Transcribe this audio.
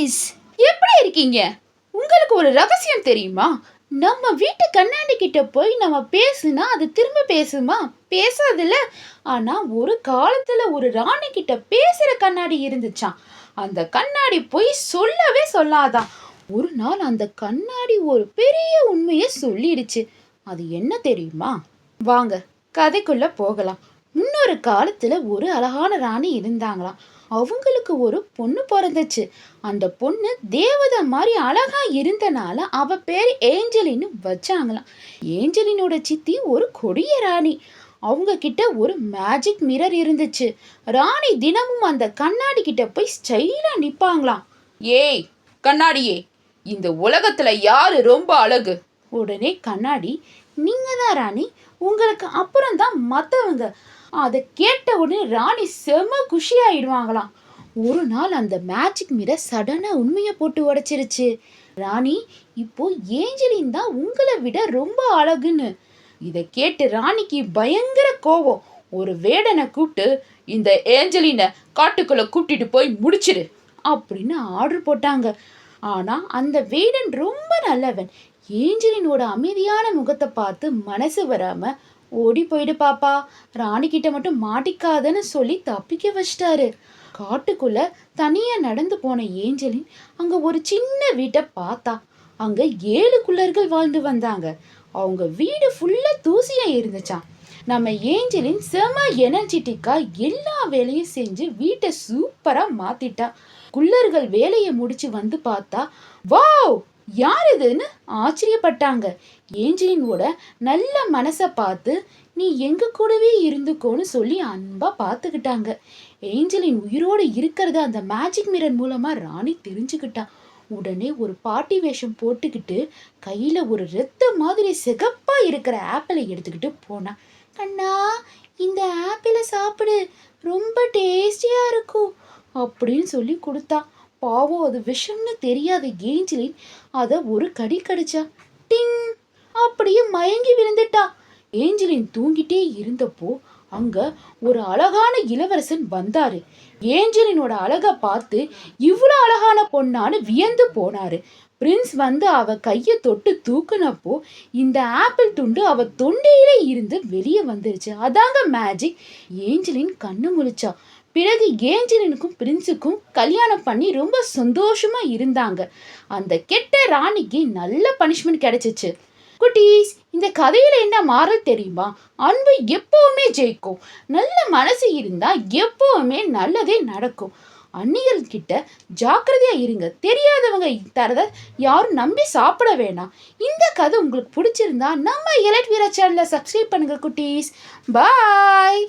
குட்டீஸ், எப்படி இருக்கீங்க? உங்களுக்கு ஒரு ரகசியம் தெரியுமா? நம்ம வீட்டு கண்ணாடி கிட்ட போய் நம்ம பேசுனா அது திரும்ப பேசுமா? பேசாதுல்ல. ஆனா ஒரு காலத்துல ஒரு ராணி கிட்ட பேசுற கண்ணாடி இருந்துச்சாம். அந்த கண்ணாடி போய் சொல்லவே சொல்லாதாம். ஒரு நாள் அந்த கண்ணாடி ஒரு பெரிய உண்மையை சொல்லிடுச்சு. அது என்ன தெரியுமா? வாங்க கதைக்குள்ள போகலாம். முன்னொரு காலத்துல ஒரு அழகான ராணி இருந்தாங்களாம். அவங்களுக்கு ஒரு பொண்ணு பிறந்துச்சு. அந்த பொண்ணு தேவதை மாதிரி அழகா இருந்தனால அவ பேர் ஏஞ்சலின்னு வச்சாங்களாம். ஏஞ்சலினோட சித்தி ஒரு கொடிய ராணி. அவங்க கிட்ட ஒரு மேஜிக் மிரர் இருந்துச்சு. ராணி தினமும் அந்த கண்ணாடி கிட்ட போய் ஸ்டைலா நிப்பாங்களாம். ஏய் கண்ணாடியே, இந்த உலகத்துல யாரு ரொம்ப அழகு? உடனே கண்ணாடி, நீங்க தான் ராணி, உங்களுக்கு அப்புறம் தான் மற்றவங்க. அதை கேட்ட உடனே ராணி செம குஷி ஆயிடுவாங்களாம். ஒரு நாள் அந்த மேஜிக் மிரர் சடனா உண்மையை போட்டு உடைச்சிருச்சு. ராணி, இப்போ ஏஞ்சலின் தான் உங்களை விட ரொம்ப அழகுன்னு. இதை கேட்டு ராணிக்கு பயங்கர கோபம். ஒரு வேடனை கூப்பிட்டு இந்த ஏஞ்சலினை காட்டுக்குள்ள கூட்டிட்டு போய் முடிச்சிரு அப்படின்னு ஆர்டர் போட்டாங்க. ஆனா அந்த வேடன் ரொம்ப நல்லவன். ஏஞ்சலினோட அமைதியான முகத்தை பார்த்து மனசு வராம, ஓடி போயிடு பாப்பா, ராணி கிட்ட மட்டும் மாட்டிக்காதன்னு சொல்லி தப்பிக்க வச்சிட்டாரு. காட்டுக்குள்ள தனியா நடந்து போன ஏஞ்சலின் அங்க ஒரு சின்ன வீட்டை பார்த்தா. அங்க 7 குள்ளர்கள் வாழ்ந்து வந்தாங்க. அவங்க வீடு ஃபுல்லா தூசியா இருந்துச்சாம். நம்ம ஏஞ்சலின் செம எனர்ஜெட்டிக்கா எல்லா வேலையும் செஞ்சு வீட்டை சூப்பரா மாத்திட்டா. குள்ளர்கள் வேலையை முடிச்சு வந்து பார்த்தா, வாவ், யார் இதுன்னு ஆச்சரியப்பட்டாங்க. ஏஞ்சலினோட நல்ல மனசை பார்த்து, நீ எங்க கூடவே இருந்துக்கோன்னு சொல்லி அன்பா பார்த்துக்கிட்டாங்க. ஏஞ்சலின் உயிரோடு இருக்கிறத அந்த மேஜிக் மிரர் மூலமா ராணி தெரிஞ்சுக்கிட்டா. உடனே ஒரு பாட்டி வேஷம் போட்டுக்கிட்டு கையில ஒரு ரத்த மாதிரி சிகப்பா இருக்கிற ஆப்பிளை எடுத்துக்கிட்டு போனா. கண்ணா, இந்த ஆப்பிளை சாப்பிடு, ரொம்ப டேஸ்டியா இருக்கும் அப்படின்னு சொல்லி கொடுத்தா. பாவம், அது விஷம்னு தெரியாத ஏஞ்சலின் அதை ஒரு கடி கடிச்சா. டிங், அப்படியே மயங்கி விழுந்துட்டா. ஏஞ்சலின் தூங்கிட்டே இருந்தப்போ அங்க ஒரு அழகான இளவரசன் வந்தாரு. ஏஞ்சலினோட அழகை பார்த்து இவ்வளோ அழகான பொண்ணான்னு வியந்து போனாரு. பிரின்ஸ் வந்து அவ கையை தொட்டு தூக்குனப்போ இந்த ஆப்பிள் துண்டு அவ தொண்டையில இருந்து வெளியே வந்துருச்சு. அதாங்க மேஜிக். ஏஞ்சலின் கண்ணு முழிச்சா. பிறகு ஏஞ்சலினுக்கும் பிரின்ஸுக்கும் கல்யாணம் பண்ணி ரொம்ப சந்தோஷமா இருந்தாங்க. அந்த கெட்ட ராணிக்கு நல்ல பனிஷ்மெண்ட் கிடைச்சிச்சு. குட்டீஸ், இந்த கதையில என்ன மாறல் தெரியுமா? அன்பு எப்பவுமே ஜெயிக்கும். நல்ல மனசு இருந்தா எப்பவுமே நல்லதே நடக்கும். அந்நியர்கள் கிட்ட ஜாக்கிரதையா இருங்க. தெரியாதவங்க தரத யாரும் நம்பி சாப்பிட வேணாம். இந்த கதை உங்களுக்கு பிடிச்சிருந்தா நம்ம எலைட் வீரா சேனலை சப்ஸ்கிரைப் பண்ணுங்க குட்டீஸ். பாய்.